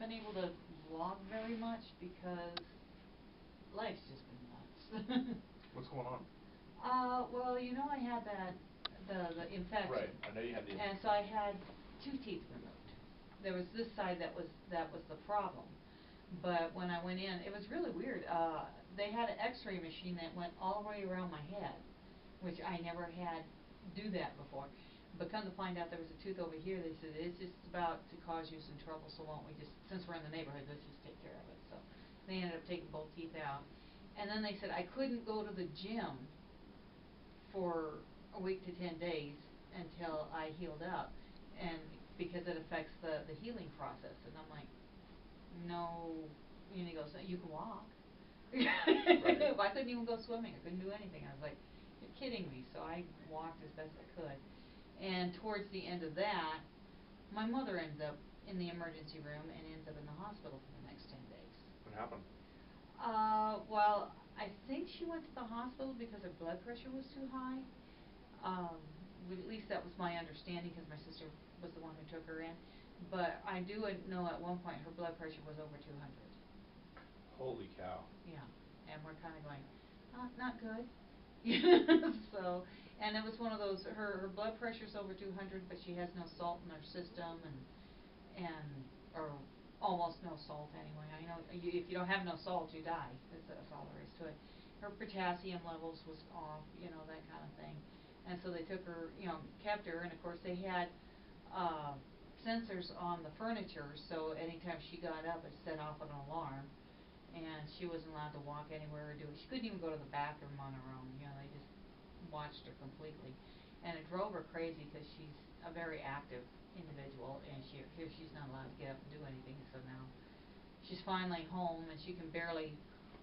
been able to vlog very much because life's just been nuts. What's going on? Well, you know I had the infection. Right, I know you had the And so I had 2 teeth removed. There was this side that was the problem. But when I went in, it was really weird. They had an X-ray machine that went all the way around my head, which I never had do that before. But come to find out there was a tooth over here, they said it's just about to cause you some trouble, so won't we just, since we're in the neighborhood, let's just take care of it. So they ended up taking both teeth out. And then they said I couldn't go to the gym for a week to 10 days until I healed up, and because it affects the healing process. And I'm like, no. And he goes, you can walk. Right. I couldn't even go swimming. I couldn't do anything. I was like, you're kidding me. So I walked as best I could. And towards the end of that, my mother ends up in the emergency room and ends up in the hospital for the next 10 days. What happened? Well, I think she went to the hospital because her blood pressure was too high. At least that was my understanding, because my sister was the one who took her in. But I do know at one point her blood pressure was over 200. Holy cow. Yeah, and we're kind of going, not good. So, and it was one of those, her blood pressure's over 200, but she has no salt in her system, or almost no salt anyway. I know if you don't have no salt, you die. That's all there is to it. Her potassium levels was off, that kind of thing. And so they took her, kept her, and of course they had sensors on the furniture, so anytime she got up, it set off an alarm, and she wasn't allowed to walk anywhere or do it. She couldn't even go to the bathroom on her own. They just watched her completely, and it drove her crazy because she's a very active individual, and here she's not allowed to get up and do anything. So now she's finally home, and she can barely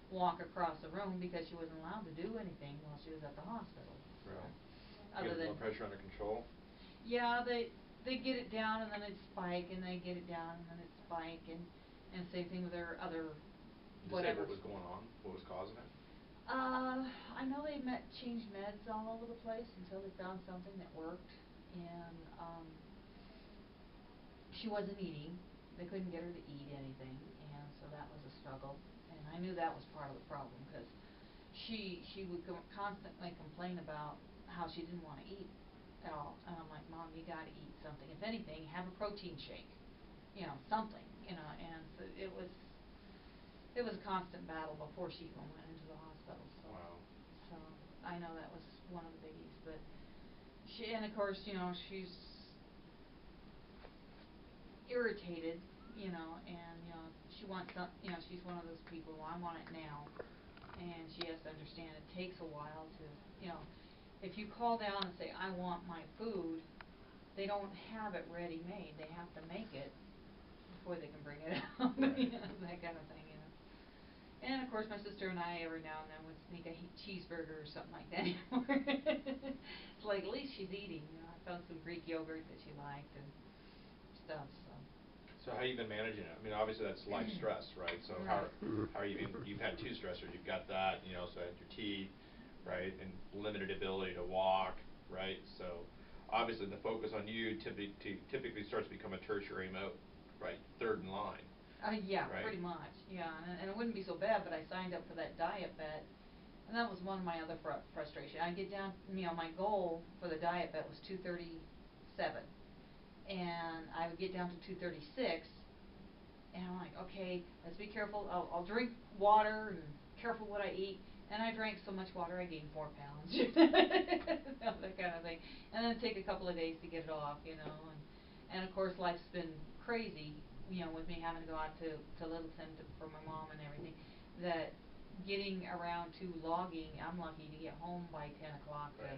walk across the room because she wasn't allowed to do anything while she was at the hospital. Really? Other Get than blood pressure under control? Yeah, they get it down and then it spike, and they get it down and then it spike, and same thing with their other whatever. Did they say what was going on? What was causing it? I know they changed meds all over the place until they found something that worked, and she wasn't eating. They couldn't get her to eat anything, and so that was a struggle. And I knew that was part of the problem, because she would constantly complain about how she didn't want to eat at all. And I'm like, Mom, you got to eat something. If anything, have a protein shake, something, and so it was a constant battle before she even went into the hospital. So, wow. So I know that was one of the biggies. But and of course, she's irritated, and she wants some, she's one of those people, well, I want it now, and she has to understand it takes a while to, if you call down and say, I want my food, they don't have it ready made. They have to make it before they can bring it out. Right. That kind of thing, And of course, my sister and I every now and then would sneak a cheeseburger or something like that. It's like, at least she's eating. I found some Greek yogurt that she liked and stuff. So how you been managing it? I mean, obviously that's life stress, right? So Right. How are you been? You've had 2 stressors. You've got that, you also had your teeth, right, and limited ability to walk, right? So obviously the focus on you typically starts to become a tertiary mode, right? Third in line. Yeah, right? pretty much. Yeah, and it wouldn't be so bad, but I signed up for that diet bet, and that was one of my other frustration. I get down, my goal for the diet bet was 237, and I would get down to 236, and I'm like, okay, let's be careful. I'll drink water and careful what I eat. And I drank so much water I gained 4 pounds. That kind of thing. And then take a couple of days to get it off, and of course life's been crazy, with me having to go out to Littleton for my mom and everything, that getting around to logging, I'm lucky to get home by 10 o'clock Right.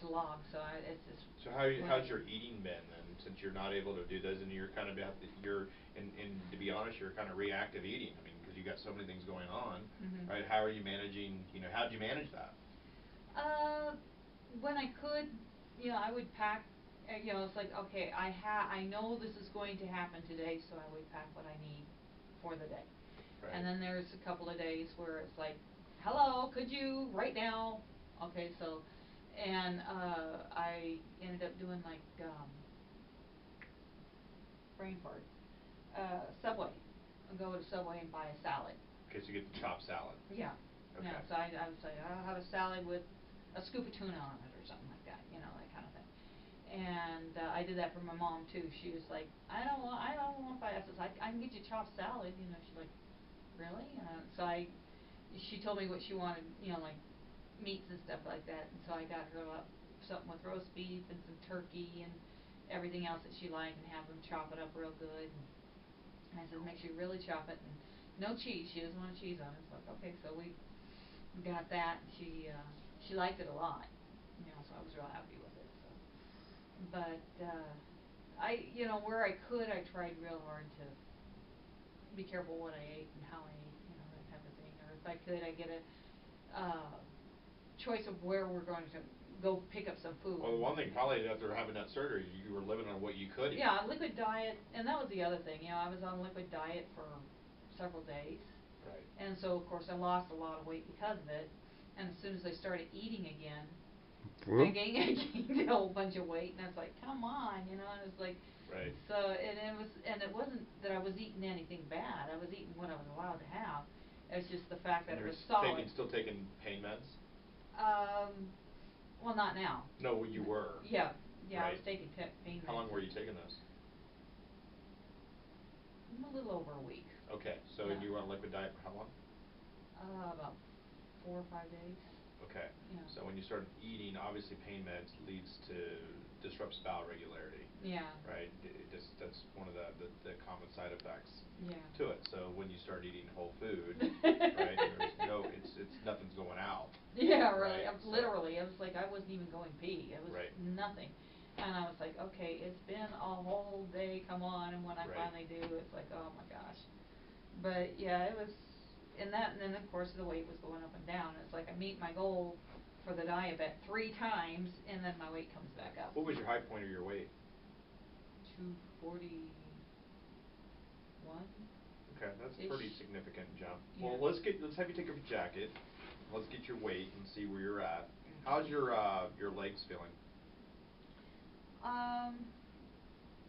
to log, so it's just. So how's your eating been then, since you're not able to do those, and you're kind of and to be honest, you're kind of reactive eating. I mean, because you got so many things going on, Mm-hmm. right? How are you managing? How'd you manage that? When I could, I would pack. It's like, okay, I know this is going to happen today, so I would pack what I need for the day. Right. And then there's a couple of days where it's like, hello, could you right now? Okay, so, and I ended up doing like brain fart, Subway. go to Subway and buy a salad. Okay, so you get the chopped salad. Yeah. Okay. Yeah, so I would say, I'll have a salad with a scoop of tuna on it or something like that, you know, that kind of thing. And I did that for my mom too. She was like, I don't want I says, I can get you chopped salad, you know. She's like, really? So she told me what she wanted, you know, like meats and stuff like that. And so I got her something with roast beef and some turkey and everything else that she liked, and have them chop it up real good. And I said, make sure you really chop it, and no cheese. She doesn't want cheese on it. It's like, okay, so we got that. She liked it a lot, you know, so I was real happy with it. So, but you know, where I could, I tried real hard to be careful what I ate and how I ate, you know, that type of thing. Or if I could, I get a choice of where we're going to go pick up some food. Well, the one thing probably after having that surgery, you were living on what you could eat. Yeah, liquid diet, and that was the other thing. You know, I was on liquid diet for several days. Right. And so, of course, I lost a lot of weight because of it. And as soon as I started eating again, I gained a whole bunch of weight. And I was like, come on, you know. And it was like, right. So, and it wasn't that I was eating anything bad. I was eating what I was allowed to have. It was just the fact that it was solid. Still taking pain meds? Well, not now. No, you were. Yeah, right. I was taking pain meds. How long were you taking those? A little over a week. Okay, so you were on liquid diet for how long? About 4 or 5 days. Okay. Yeah. So when you started eating, obviously pain meds disrupts bowel regularity. Yeah. Right? That's one of the common side effects yeah. to it. So when you start eating whole food, right, it's nothing's going out. Yeah, really. Right? Literally, it was like I wasn't even going pee. It was right. nothing. And I was like, okay, it's been a whole day, come on. And when I right. finally do, it's like, oh my gosh. But yeah, it was, and then of course the weight was going up and down. It's like I meet my goal for the diabetic 3 times, and then my weight comes back up. What was your high point of your weight? 241. Okay, that's a pretty significant jump. Yeah. Well, let's have you take off your jacket. Let's get your weight and see where you're at. How's your legs feeling?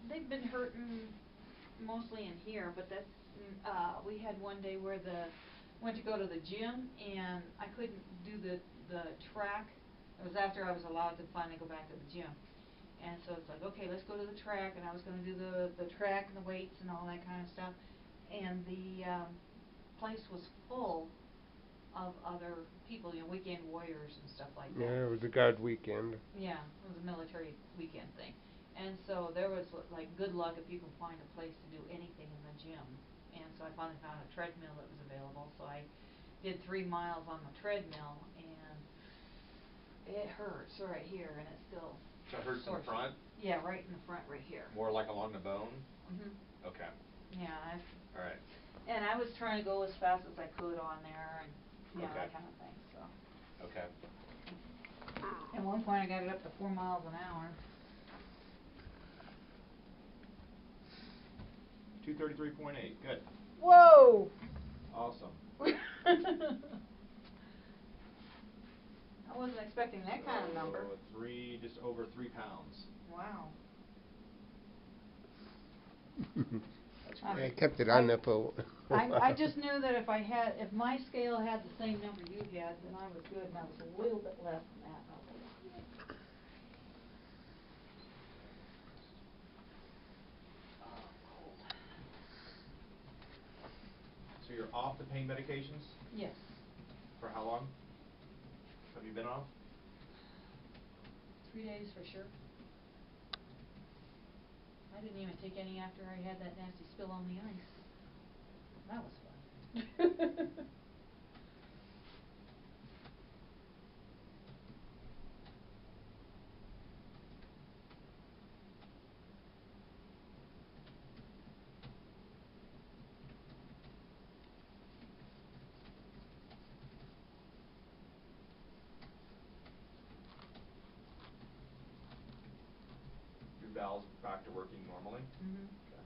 They've been hurting mostly in here, but that's we had one day where went to go to the gym, and I couldn't do the track. It was after I was allowed to finally go back to the gym. And so it's like, okay, let's go to the track, and I was going to do the track and the weights and all that kind of stuff. And the place was full of other people, you know, weekend warriors and stuff like that. Yeah, it was a God weekend. Yeah, it was a military weekend thing. And so there was like good luck if you can find a place to do anything in the gym. And so I finally found a treadmill that was available. So I did 3 miles on the treadmill, and it hurts right here, and it's still. So it hurts in the front? Yeah, right in the front, right here. More like along the bone? Mhm. Okay. Yeah. All right. And I was trying to go as fast as I could on there, and okay. that kind of thing. So. Okay. At one point, I got it up to 4 miles an hour. 233.8. Good. Whoa! Awesome. I wasn't expecting that kind of number. Just over 3 pounds. Wow. That's great. I kept it on there for. I just knew that if my scale had the same number you had, then I was good, and I was a little bit less than that. So you're off the pain medications? Yes. For how long have you been off? 3 days for sure. I didn't even take any after I had that nasty spill on the ice. That was fun. Your bowels back to working normally? Mhm. Okay.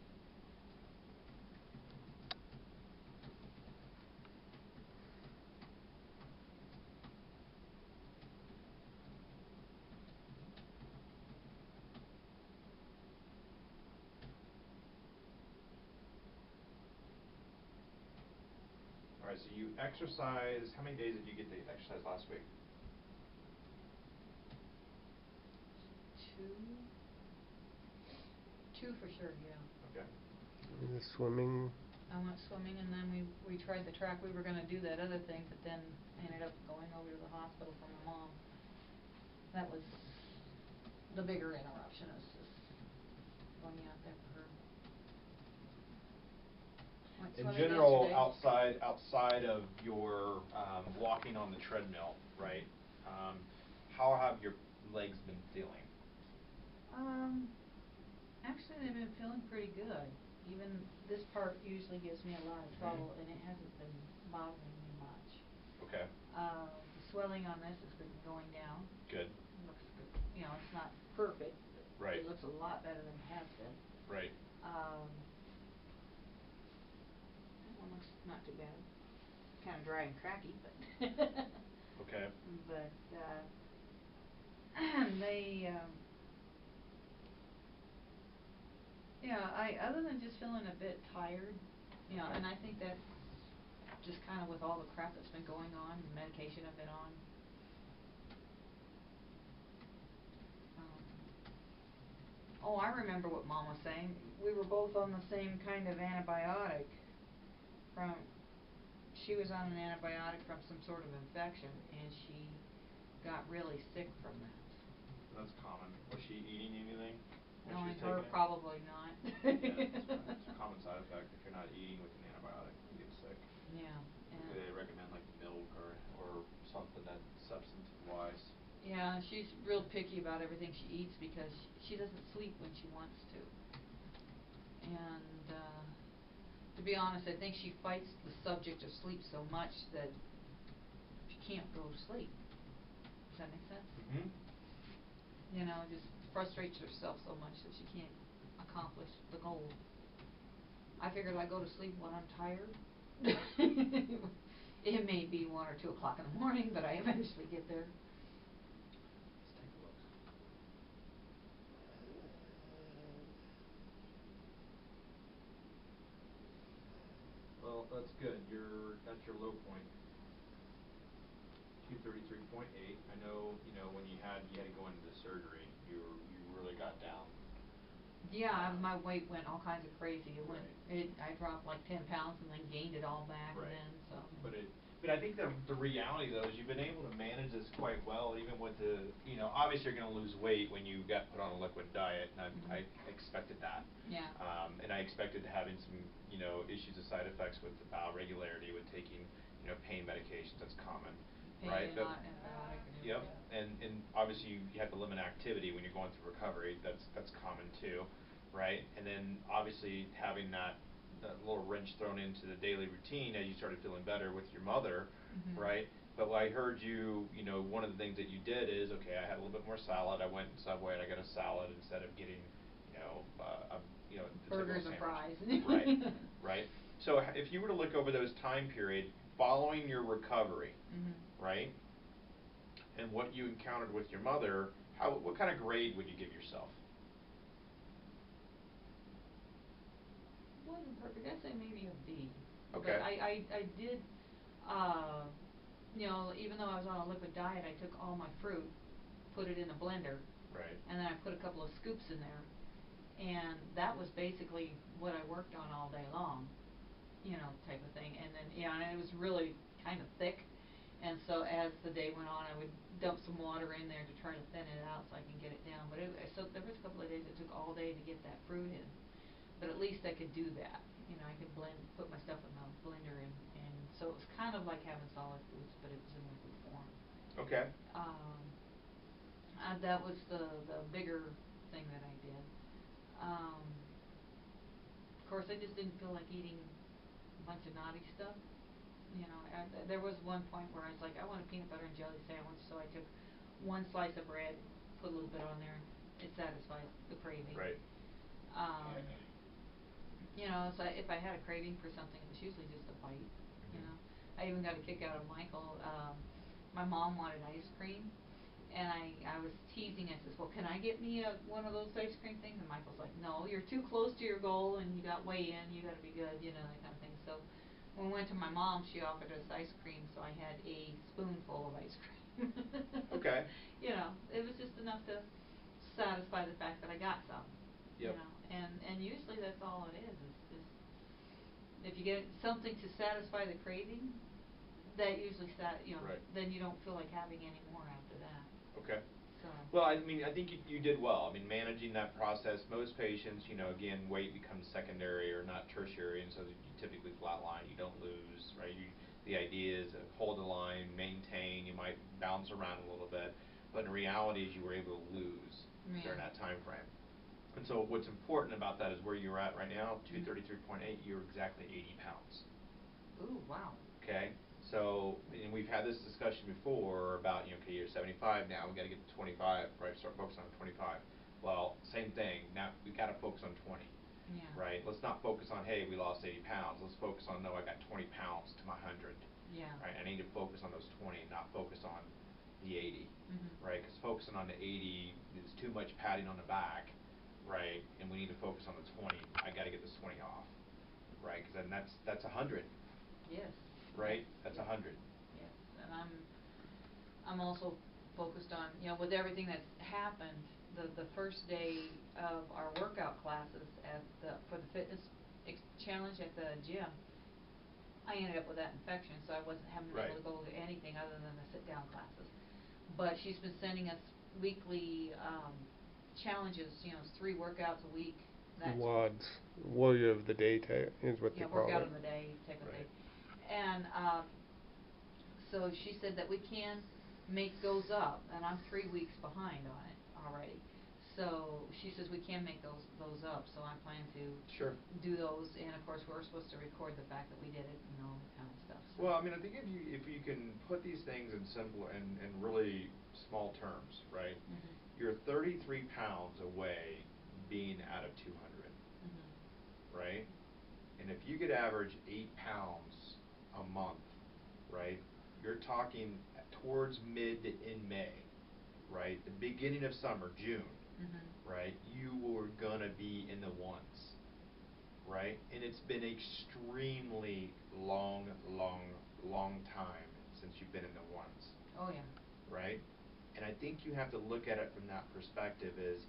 Alright, so you exercise, how many days did you get to exercise last week? 2. 2 for sure, yeah. Okay. The swimming. I went swimming, and then we tried the track. We were gonna do that other thing, but then I ended up going over to the hospital for my mom. That was the bigger interruption, is just going out there for her. Went In swimming general, yesterday. outside of your walking on the treadmill, right? How have your legs been feeling? Actually they've been feeling pretty good. Even this part usually gives me a lot of trouble, and it hasn't been bothering me much. Okay. The swelling on this has been going down. Good. Looks good. You know, it's not perfect, but Right. it looks a lot better than it has been. Right. That one looks not too bad. Kinda dry and cracky, but Okay. but they yeah, other than just feeling a bit tired, you know, and I think that's just kinda with all the crap that's been going on, the medication I've been on. Oh, I remember what Mom was saying. We were both on the same kind of antibiotic from, she was on an antibiotic from some sort of infection, and she got really sick from that. That's common. Was she eating anything when Knowing she was her, taking it? probably not. Yeah, it's a common side effect. If you're not eating with an antibiotic, you get sick. Yeah, Typically they recommend like milk or something that substantive wise. yeah, she's real picky about everything she eats because she doesn't sleep when she wants to. And to be honest, I think she fights the subject of sleep so much that she can't go to sleep. Does that make sense? Mhm. You know, just frustrates herself so much that she can't accomplish the goal. I figured I'd go to sleep when I'm tired. It may be 1 or 2 o'clock in the morning, but I eventually get there. Let's take a look. Well, that's good. That's your low point. 233.8. I know, when you had to go into the surgery, you really got down. Yeah, my weight went all kinds of crazy. Right. I dropped like 10 pounds and then gained it all back. Right. And then some. But I think the reality though is you've been able to manage this quite well, even with the, obviously you're gonna lose weight when you got put on a liquid diet, and I expected that. Yeah. And I expected having some, issues of side effects with the bowel regularity, with taking, pain medications. That's common. Pain Right? and antibiotic and Yep. everything. And obviously you have to limit activity when you're going through recovery. That's common too, right? And then obviously having that little wrench thrown into the daily routine as you started feeling better with your mother, right? But I heard you, one of the things that you did is, okay, I had a little bit more salad. I went in Subway and I got a salad instead of getting, the Burgers typical and fries. sandwich. Right. So if you were to look over those time period following your recovery, right, and what you encountered with your mother, what kind of grade would you give yourself? Wasn't perfect. I'd say maybe a B. Okay. But I did, even though I was on a liquid diet, I took all my fruit, put it in a blender. Right. And then I put a couple of scoops in there. And that was basically what I worked on all day long, type of thing. And then, and it was really kind of thick. And so as the day went on, I would dump some water in there to try to thin it out so I can get it down. But so there was a couple of days it took all day to get that fruit in. But at least I could do that. I could put my stuff in the blender, and so it was kind of like having solid foods, but it was in liquid form. Okay. That was the bigger thing that I did. Of course, I just didn't feel like eating a bunch of naughty stuff. There was one point where I was like, I want a peanut butter and jelly sandwich, so I took 1 slice of bread, put a little bit on there. It satisfies the craving. Right. So if I had a craving for something, it was usually just a bite. I even got a kick out of Michael. My mom wanted ice cream, and I was teasing. I says, well, can I get me one of those ice cream things? And Michael's like, no, you're too close to your goal, and you got weigh in, you got to be good, that kind of thing. So when we went to my mom, she offered us ice cream, so I had a spoonful of ice cream. Okay. You know, it was just enough to satisfy the fact that I got some. Yep. You know, and usually that's all it is if you get something to satisfy the craving, that usually Right. then you don't feel like having any more after that. Okay. So. Well, I mean, I think you did well. I mean, managing that process, most patients, you know, again, weight becomes secondary or not tertiary, and so you typically flatline, you don't lose, right? The idea is hold the line, maintain, you might bounce around a little bit, but in reality is you were able to lose during that time frame. And so what's important about that is where you're at right now, 233.8, you're exactly 80 pounds. Ooh, wow. Okay, so, and we've had this discussion before about, you know, okay, you're 75 now, we got to get to 25, right? Start focusing on 25. Well, same thing. Now we got to focus on 20. Yeah. Right. Let's not focus on, hey, we lost 80 pounds. Let's focus on, no, I got 20 pounds to my 100. Yeah. Right. I need to focus on those 20, not focus on the 80. Mm-hmm. Right. Because focusing on the 80 is too much patting on the back. Right. And we need to focus on the 20. I got to get this 20 off. Right. Because then that's 100. Yes. Right. Yes. That's 100. Yes, and I'm also focused on, you know, with everything that's happened, the first day of our workout classes for the fitness challenge at the gym, I ended up with that infection, so I haven't been able to go to anything other than the sit down classes. But she's been sending us weekly challenges, you know, it's 3 workouts a week. WODs, Warrior of the Day is what they call it. Workout of the day type of thing. And so she said that we can make those up, and I'm 3 weeks behind on it already. So she says we can make those up, so I plan to do those, and of course we're supposed to record the fact that we did it and all that kind of stuff. So. Well, I mean, I think if you can put these things in simple and really small terms, right? Mm-hmm. You're 33 pounds away being out of 200, right? And if you could average 8 pounds a month, right? You're talking towards mid to in May, right? The beginning of summer, June, right? You were gonna be in the ones, right? And it's been extremely long time since you've been in the ones. Oh yeah. Right? And I think you have to look at it from that perspective is,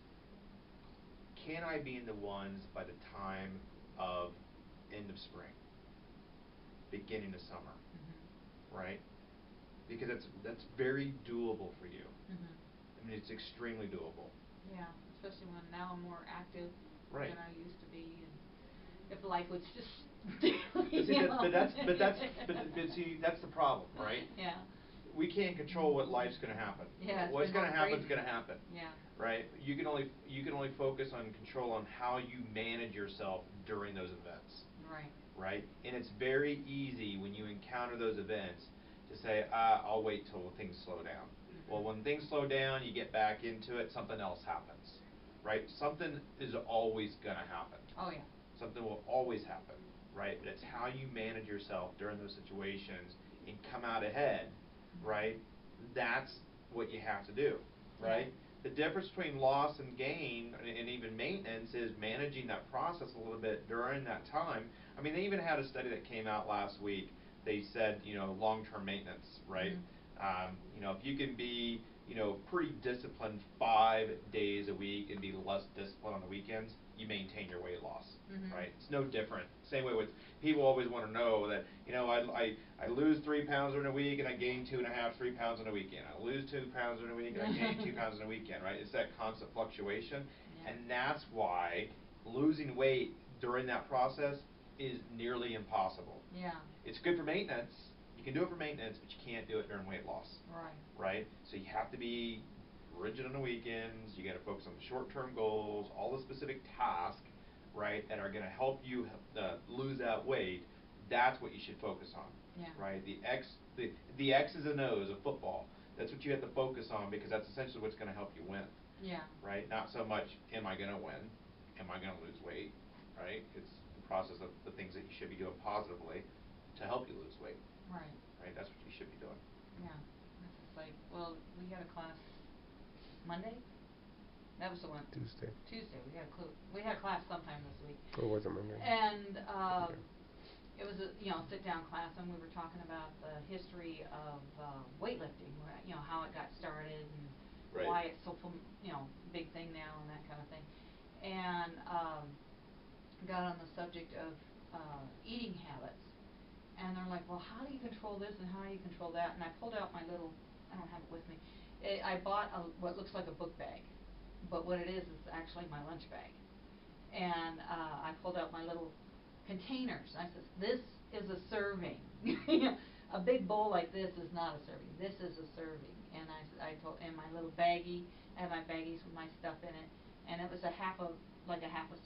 can I be in the ones by the time of end of spring, beginning of summer, right? Because that's very doable for you. I mean, it's extremely doable. Yeah, especially when now I'm more active than I used to be, and if life was just. See, that's the problem, right? Yeah. We can't control what life's going to happen. Yeah. What's going to happen is going to happen. Yeah. Right? You can only focus on control on how you manage yourself during those events. Right. Right? And it's very easy when you encounter those events to say, I'll wait till things slow down. Well, when things slow down, you get back into it, something else happens. Right? Something is always going to happen. Oh yeah. Something will always happen. Right? But it's how you manage yourself during those situations and come out ahead. Right? That's what you have to do. Right? Yeah. The difference between loss and gain and even maintenance is managing that process a little bit during that time. I mean, they even had a study that came out last week. They said, you know, long-term maintenance, right? You know, if you can be, you know, pretty disciplined 5 days a week and be less disciplined on the weekends, you maintain your weight loss, right? It's no different. Same way with people always want to know that, you know, I lose 3 pounds in a week and I gain 2.5, 3 pounds in a weekend. I lose 2 pounds in a week and I gain 2 pounds in a weekend, right? It's that constant fluctuation, and that's why losing weight during that process is nearly impossible. Yeah. It's good for maintenance. You can do it for maintenance, but you can't do it during weight loss. Right. Right? So you have to be rigid on the weekends. You got to focus on the short-term goals, all the specific tasks, right, that are going to help you lose that weight. That's what you should focus on. Yeah. Right? The X's and O's of football. That's what you have to focus on because that's essentially what's going to help you win. Yeah. Right? Not so much, am I going to win? Am I going to lose weight? Right? It's the process of the things that you should be doing positively to help you lose weight. Right. Right? That's what you should be doing. Yeah. It's just like, well, we had a class Monday? That was the one. Tuesday. We had a class sometime this week. Or was it Monday? And it was a, sit-down class, and we were talking about the history of, weightlifting, how it got started and Right. why it's so, big thing now and that kind of thing. And, got on the subject of, eating habits. And they're like, well, how do you control this and how do you control that? And I pulled out my little, I don't have it with me, I bought what looks like a book bag, but what it is actually my lunch bag. And I pulled out my little containers. I said, this is a serving. A big bowl like this is not a serving. This is a serving. And I told, in my little baggie, I have my baggies with my stuff in it, and it was half a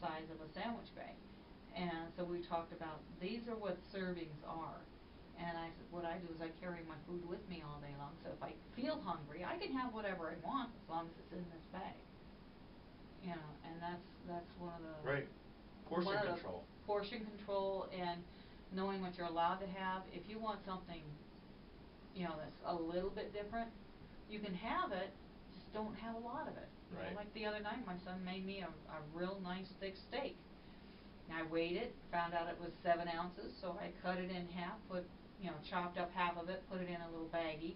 size of a sandwich bag. And so we talked about, these are what servings are. And I said, what I do is I carry my food with me all day long, so if I feel hungry, I can have whatever I want as long as it's in this bag. And that's one of the... Right. Portion control. Portion control and knowing what you're allowed to have. If you want something, that's a little bit different, you can have it, just don't have a lot of it. Right. Like the other night, my son made me a real nice thick steak. I weighed it, found out it was 7 ounces, so I cut it in half, chopped up half of it, put it in a little baggie,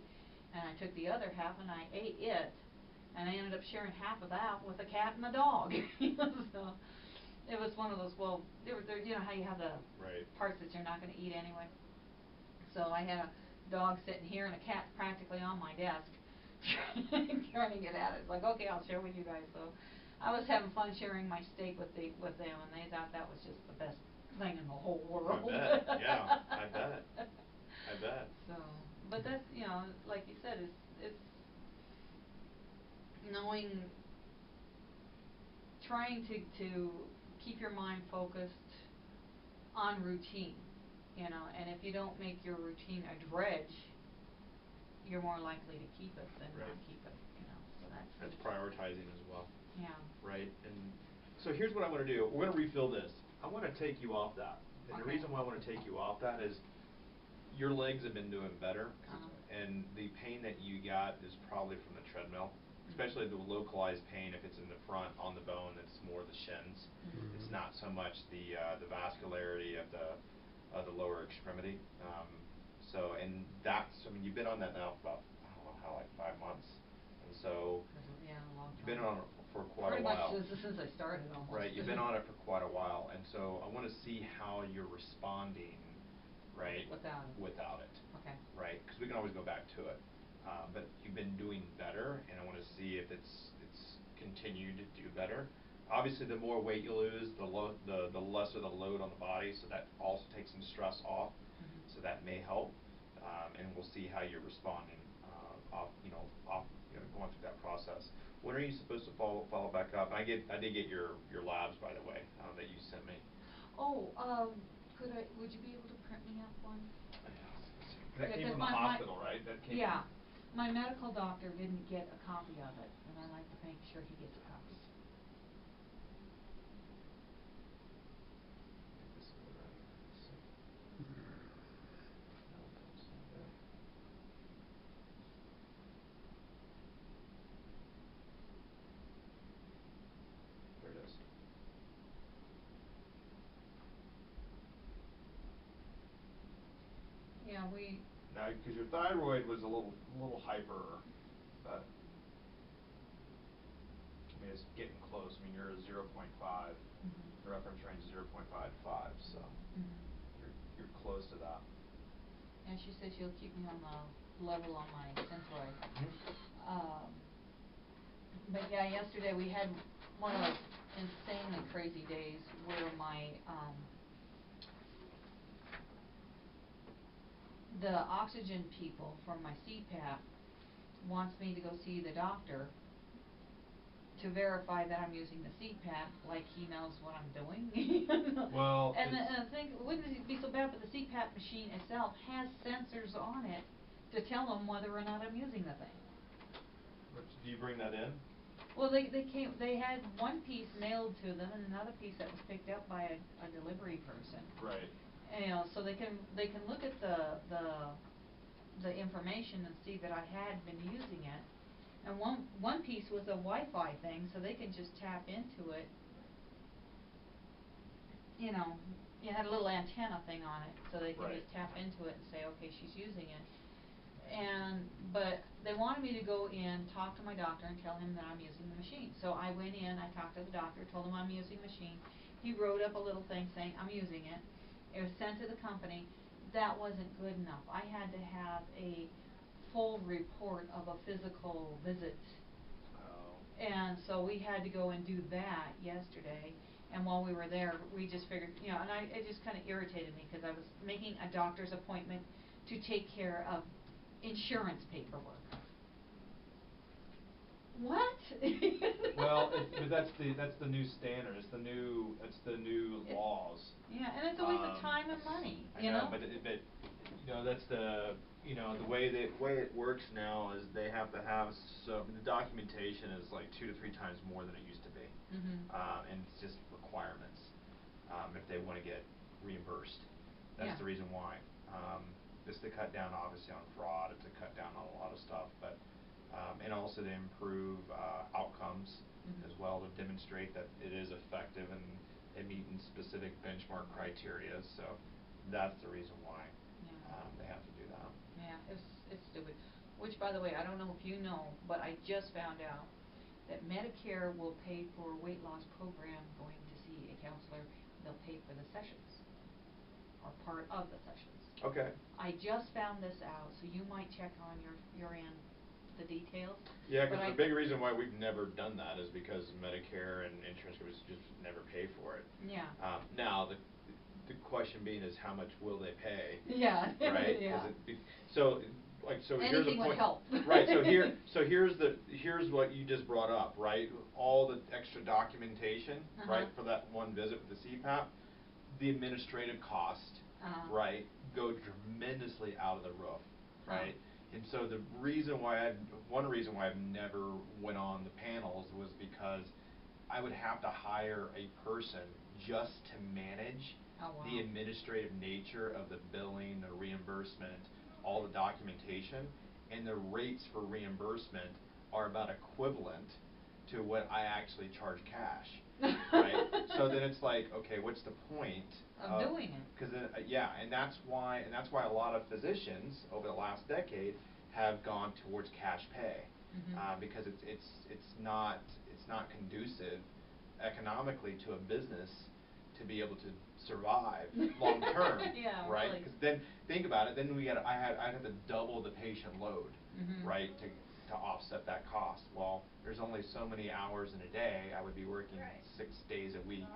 and I took the other half and I ate it, and I ended up sharing half of that with a cat and a dog. So it was one of those, well, there, how you have the Right. parts that you're not going to eat anyway. So I had a dog sitting here and a cat practically on my desk, trying to get at it. It's like, okay, I'll share with you guys. So I was having fun sharing my steak with them, and they thought that was just the best thing in the whole world. I bet. Yeah, I bet. I bet. So, but that's, like you said, it's knowing, trying to keep your mind focused on routine, and if you don't make your routine a dredge, you're more likely to keep it than Right. not keep it, so That's prioritizing as well. Yeah. Right. And so here's what I want to do. We're going to refill this. I want to take you off that. And the Okay. reason why I want to take you off that is your legs have been doing better, and the pain that you got is probably from the treadmill, especially the localized pain if it's in the front on the bone. It's more the shins. Mm-hmm. It's not so much the vascularity of the lower extremity. And that's, you've been on that now for about, I don't know how, like 5 months. And so Yeah, a long time. you've been on it for quite Pretty a while. much since I started almost. Right, you've been on it for quite a while, and so I want to see how you're responding, right? Without it. Okay. Right, because we can always go back to it. But you've been doing better, and I want to see if it's continued to do better. Obviously, the more weight you lose, the lesser the load on the body, so that also takes some stress off. Mm-hmm. So that may help, and we'll see how you're responding going through that process. When are you supposed to follow back up? I did get your labs, by the way, that you sent me. Oh, would you be able to print me up one? That came Yeah, from the hospital, right? That came. Yeah, my medical doctor didn't get a copy of it, and I like to make sure he gets a copy. There it is. Yeah, Now, because your thyroid was a little hyper, but it's getting close. You're a 0.5. Mm-hmm. The reference range is 0.55, so you're close to that. And she says she'll keep me on the level on my Synthroid. But yeah, yesterday we had one of those insanely crazy days where the oxygen people from my CPAP wants me to go see the doctor to verify that I'm using the CPAP, like he knows what I'm doing. Well, and I think, wouldn't it be so bad, but the CPAP machine itself has sensors on it to tell them whether or not I'm using the thing. Do you bring that in? Well, they had one piece mailed to them and another piece that was picked up by a delivery person. Right. So they can look at the information and see that I had been using it. And one piece was a Wi-Fi thing, so they can just tap into it you know, you had a little antenna thing on it, so they can Right. just tap into it and say, okay, she's using it. But they wanted me to go in, talk to my doctor and tell him that I'm using the machine. So I went in, I talked to the doctor, told him I'm using the machine. He wrote up a little thing saying I'm using it. It was sent to the company. That wasn't good enough. I had to have a full report of a physical visit. Oh. And so we had to go and do that yesterday. And while we were there, we just figured, you know, and it just kind of irritated me because I was making a doctor's appointment to take care of insurance paperwork. What? Well, but that's the new standard. It's the new laws. Yeah, and it's a waste of time and money. I You know. But you know that's the the way it works now is they have to have the documentation is like 2 to 3 times more than it used to be. Mhm. And it's just requirements if they want to get reimbursed. That's Yeah. the reason why. Just to cut down obviously on fraud, to cut down on a lot of stuff, but and also to improve outcomes as well, to demonstrate that it is effective and meeting specific benchmark criteria. So that's the reason why they have to do that. Yeah, it's stupid. Which, by the way, I don't know if you know, but I just found out that Medicare will pay for a weight loss program going to see a counselor. They'll pay for the sessions, or part of the sessions. Okay. I just found this out, so you might check on your end the details. Yeah, because the big reason why we've never done that is because Medicare and insurance companies just never pay for it. Yeah. Now the question being is how much will they pay? Yeah. Right. Yeah. So here's a Anything point. would help. Right. So here's what you just brought up. Right. All the extra documentation. Right. For that one visit with the CPAP, the administrative cost. Right. Go tremendously out of the roof. Right. And so one reason why I've never went on the panels was because I would have to hire a person just to manage the administrative nature of the billing, the reimbursement, all the documentation, and the rates for reimbursement are about equivalent to what I actually charge cash. Right? So then it's like, okay, what's the point of doing it? Because and that's why a lot of physicians over the last decade have gone towards cash pay. Because it's not conducive economically to a business to be able to survive long term. Yeah, right? really. Because then think about it. Then I'd have to double the patient load, right, to offset that cost. Well, there's only so many hours in a day. I would be working 6 days a week,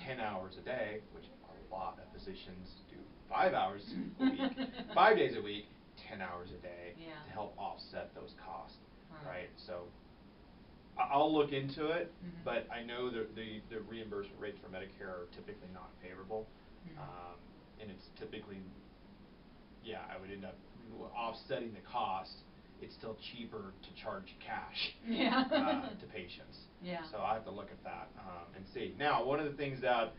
10 hours a day, which a lot of physicians do 5 hours a week, 5 days a week, 10 hours a day to help offset those costs, right? So I'll look into it, but I know the reimbursement rates for Medicare are typically not favorable, and it's typically, I would end up offsetting the cost. It's still cheaper to charge cash to patients. Yeah. So I have to look at that and see. Now, one of the things that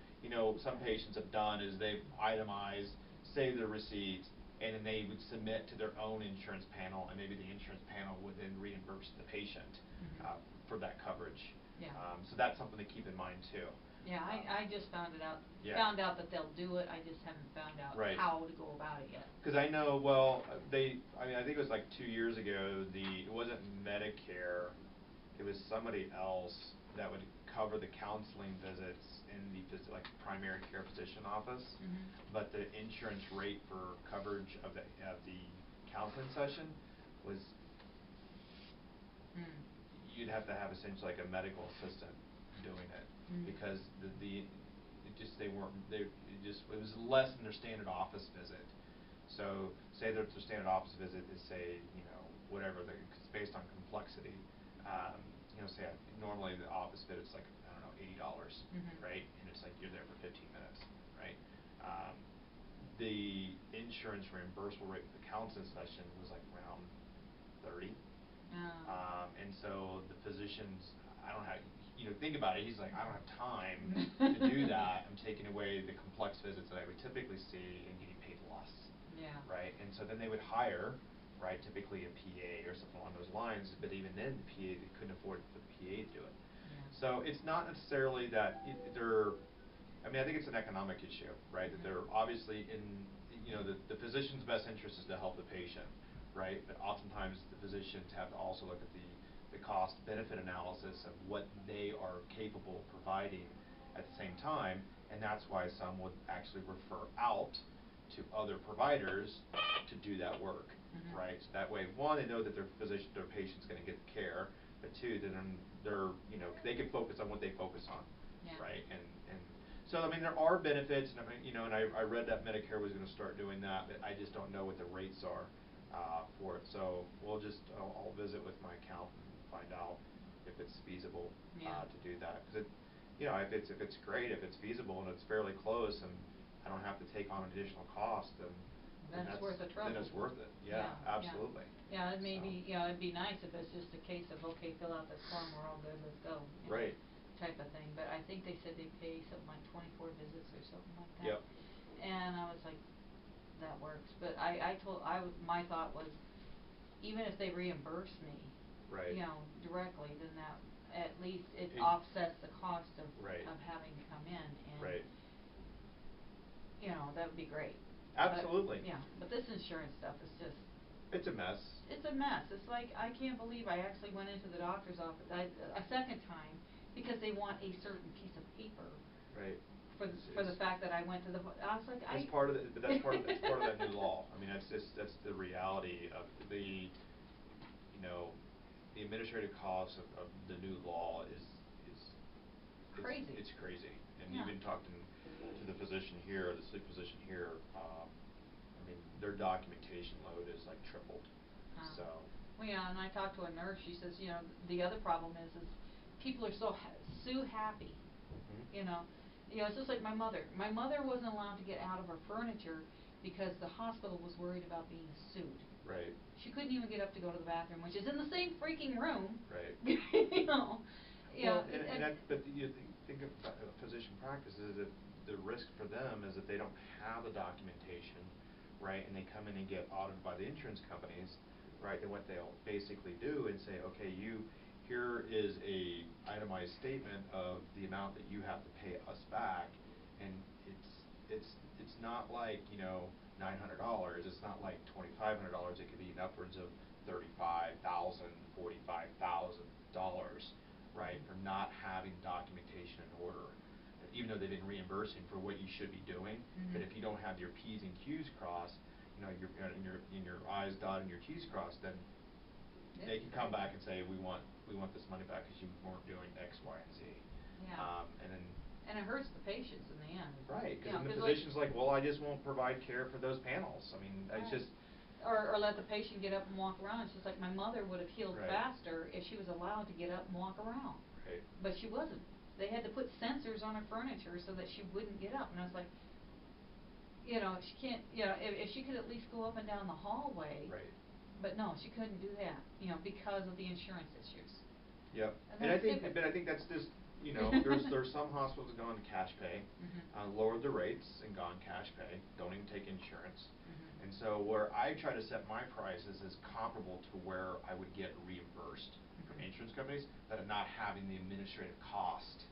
some patients have done is they've itemized, save their receipts, and then they would submit to their own insurance panel, and maybe the insurance panel would then reimburse the patient for that coverage. Yeah. So that's something to keep in mind too. Yeah, I just found out that they'll do it. I just haven't found out how to go about it yet. Because I know, I think it was like 2 years ago, it wasn't Medicare, it was somebody else that would cover the counseling visits in the primary care physician office, but the insurance rate for coverage of the counseling session was you'd have to have essentially like a medical assistant doing it because it was less than their standard office visit. So say their standard office visit is whatever it's based on complexity. Say normally the office visit is like I don't know $80, right? And it's like you're there for 15 minutes, right? The insurance reimbursable rate for the counseling session was like around 30. And so the physicians, I don't have, think about it. He's like, I don't have time to do that. I'm taking away the complex visits that I would typically see and getting paid less. Yeah. Right. And so then they would hire, right, typically a PA or something along those lines. But even then, the PA, they couldn't afford for the PA to do it. Yeah. So it's not necessarily that they're I mean, I think it's an economic issue, right? That they're obviously in, the physician's best interest is to help the patient, right? But oftentimes the physicians have to also look at the cost-benefit analysis of what they are capable of providing at the same time, and that's why some would actually refer out to other providers to do that work, right? So that way, one, they know that their patient's going to get the care, but two, then they're, they can focus on what they focus on, right? And so, I mean, there are benefits, and I mean, and I read that Medicare was going to start doing that, but I just don't know what the rates are for it. So I'll visit with my accountant and find out if it's feasible to do that. Because if it's great, if it's feasible and it's fairly close, and I don't have to take on additional cost, then it's worth the trouble. Then it's worth it. Yeah, absolutely. Yeah, it may be. It'd be nice if it's just a case of, okay, fill out this form, we're all good, let's go. Right. Type of thing. But I think they said they pay something like 24 visits or something like that. Yep. And I was like, that works. But my thought was, even if they reimburse me, right, directly, then that at least it offsets the cost of having to come in, and right, that would be great. Absolutely. But this insurance stuff is just, it's a mess. It's a mess. It's like, I can't believe I actually went into the doctor's office a second time because they want a certain piece of paper. Right. For the fact that I went to the, I was like, that's part of that's part of that new law. I mean, that's the reality of the administrative costs of the new law is crazy. It's crazy. And even talking to the physician here, the sleep physician here, I mean, their documentation load is like tripled. So. Well, and I talked to a nurse. She says, the other problem is people are so happy. It's just like my mother. My mother wasn't allowed to get out of her furniture because the hospital was worried about being sued. Right. She couldn't even get up to go to the bathroom, which is in the same freaking room. Right. Well, but you think of physician practices, that the risk for them is that they don't have the documentation, right? And they come in and get audited by the insurance companies, right? And what they'll basically do and say, okay, here is a itemized statement of the amount that you have to pay us back, and it's not like $900. It's not like $2,500. It could be upwards of $35,000, $45,000, right, for not having documentation in order. Even though they've been reimbursing for what you should be doing, but if you don't have your P's and Q's crossed, your I's dotted and your T's crossed, then they can come back and say, we want this money back because you weren't doing X, Y, and Z. And it hurts the patients in the end. Right, because the physician's like, well, I just won't provide care for those panels. I mean, it's just. Or let the patient get up and walk around. It's just like my mother would have healed faster if she was allowed to get up and walk around. Right. But she wasn't. They had to put sensors on her furniture so that she wouldn't get up. And I was like, she can't, if she could at least go up and down the hallway. Right. But no, she couldn't do that, because of the insurance issues. Yep. And I think that's just, there's some hospitals that go on cash pay, lowered the rates and gone cash pay, don't even take insurance. And so where I try to set my prices is comparable to where I would get reimbursed from insurance companies, but I'm not having the administrative cost,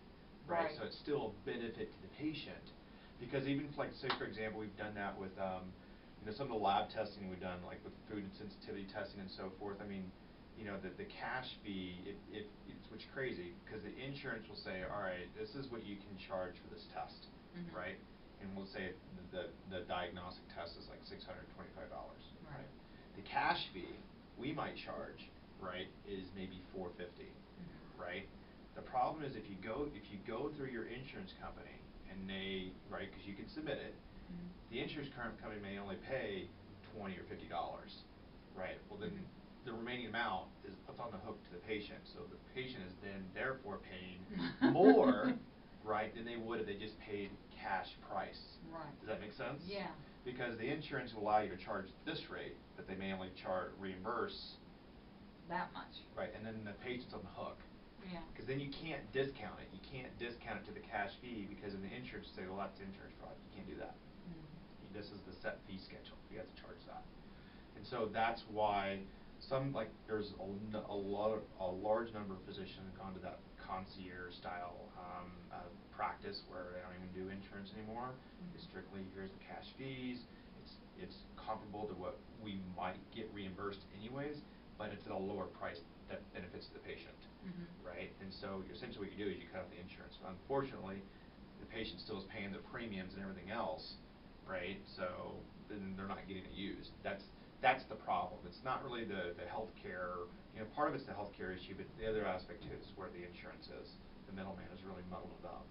right? So it's still a benefit to the patient, because even like, say for example, we've done that with some of the lab testing we've done, like with food sensitivity testing and so forth. I mean, the cash fee, it's what's crazy, because the insurance will say, all right, this is what you can charge for this test, right? And we'll say the diagnostic test is like $625, right? The cash fee we might charge, right, is maybe $450, right? The problem is if you go through your insurance company and they, right, because you can submit it, the insurance company may only pay $20 or $50, right? Well then the remaining amount is on the hook to the patient, so the patient is then therefore paying more, right, than they would if they just paid cash price. Right. Does that make sense? Yeah. Because the insurance will allow you to charge this rate, but they may only reimburse that much. Right, and then the patient's on the hook. Yeah. Because then you can't discount it. You can't discount it to the cash fee, because in the insurance say, well, that's insurance fraud. You can't do that. This is the set fee schedule. You have to charge that. And so that's why there's a large number of physicians have gone to that concierge style practice where they don't even do insurance insurance anymore. It's strictly, here's the cash fees. It's comparable to what we might get reimbursed anyways, but it's at a lower price that benefits the patient, right? And so essentially what you do is you cut out the insurance. Unfortunately, the patient still is paying the premiums and everything else, right? So then they're not getting it used. That's the problem. It's not really the healthcare. You know, part of it's the healthcare issue, but the other aspect too is where the insurance is. The middleman has really muddled it up.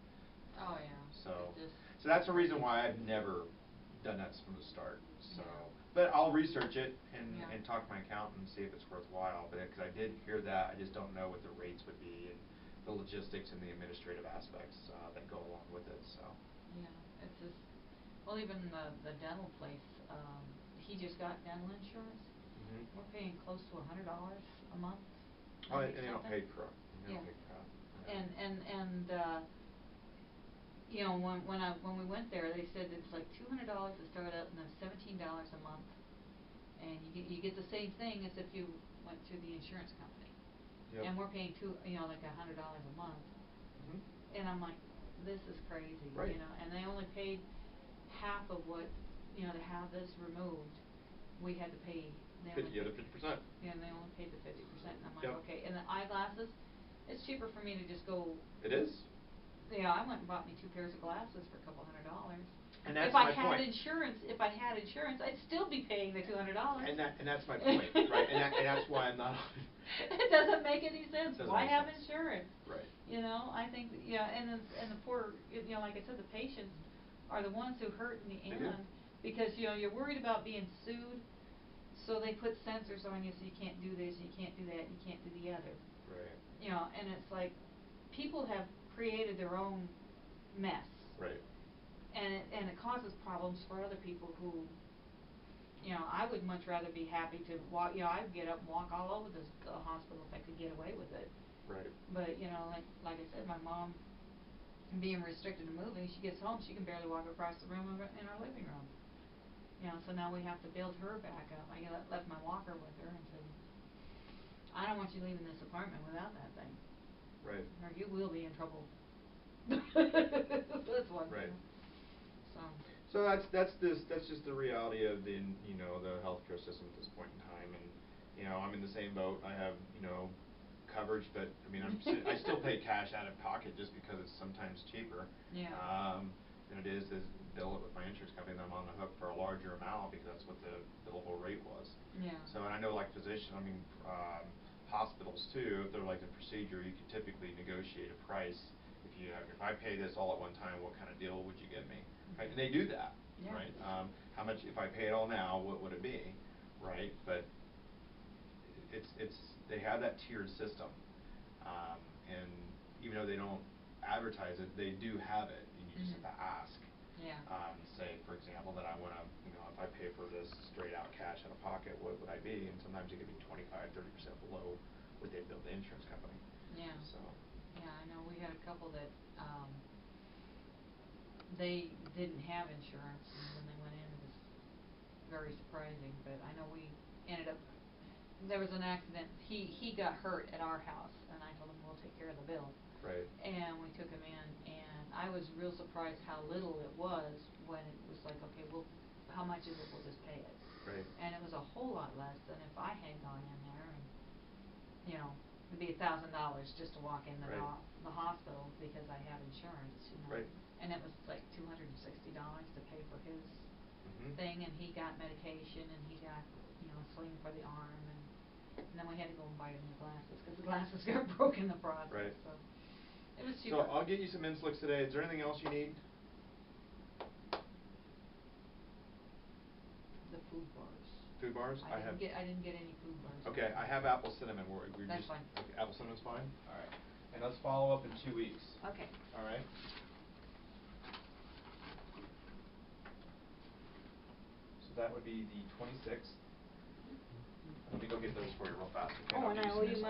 Oh, yeah. So that's the reason why I've never done that from the start. So, but I'll research it and talk to my accountant and see if it's worthwhile. But because I did hear that, I just don't know what the rates would be and the logistics and the administrative aspects that go along with it. So. Yeah, it's just, well, even the dental place, he just got dental insurance. We're paying close to $100 a month. Oh, and they don't pay crap. And you know, when we went there, they said it's like $200 to start out and then $17 a month, and you get the same thing as if you went through the insurance company. And we're paying like $100 a month. And I'm like, this is crazy, you know. And they only paid half of what, you know, to have this removed. We had to pay. The other 50%. Yeah, and they only paid the 50%. And I'm like, okay. And the eyeglasses, it's cheaper for me to just go. It is. Yeah, I went and bought me 2 pairs of glasses for a couple $100. And that's if I had insurance, I'd still be paying the $200. And that's my point, right? And that's why I'm not. It doesn't make any sense. Why have sense. insurance? Right. You know, I think and the poor, you know, like I said, the patients are the ones who hurt in the end because you know you're worried about being sued, so they put sensors on you so you can't do this, you can't do that, you can't do the other. Right. You know, and it's like people have created their own mess. Right. And it causes problems for other people who, you know, I would much rather be happy to walk. You know, I'd get up and walk all over the hospital if I could get away with it. Right. But you know, like I said, my mom, being restricted to moving, she gets home, she can barely walk across the room in our living room. You know, so now we have to build her back up. I left my walker with her and said, I don't want you leaving this apartment without that thing. Right. Or you will be in trouble. That's one right. thing. So that's just the reality of the healthcare system at this point in time, and you know I'm in the same boat. I have coverage, but I mean I still pay cash out of pocket just because it's sometimes cheaper. Than it is bill it with my insurance company, and I'm on the hook for a larger amount because that's what the billable rate was. So and I know like hospitals too, if they're like a procedure, you can typically negotiate a price. If I pay this all at one time, what kind of deal would you give me? Right? And they do that, right? How much if I pay it all now? What would it be, right? But they have that tiered system, and even though they don't advertise it, they do have it, and you just have to ask. Say, for example, that I want to, if I pay for this straight out cash out of pocket, what would I be? And sometimes it could be 25-30% below what they bill the insurance company. So. Yeah, I know we had a couple that they didn't have insurance, and when they went in, it was very surprising. But I know we ended up. There was an accident. He got hurt at our house, and I told him we'll take care of the bill. Right. And we took him in, and I was real surprised how little it was when it was like, okay, well, how much is it? We'll just pay it. Right. And it was a whole lot less than if I had gone in there, and it'd be $1,000 just to walk in the hospital because I have insurance. Right. And it was like $260 to pay for his thing, and he got medication, and he got a sling for the arm, and then we had to go and buy new glasses because the glasses got broken in the process. Right. So it was cheaper. So I'll get you some Inslicks today. Is there anything else you need? The food bars. Food bars? I didn't get any food bars. Okay, I have apple cinnamon. That's fine. Okay, apple cinnamon's fine? All right. And let's follow up in 2 weeks. Okay. All right? So that would be the 26th. Let me go get those for you real fast. Okay? Oh, and I owe you money.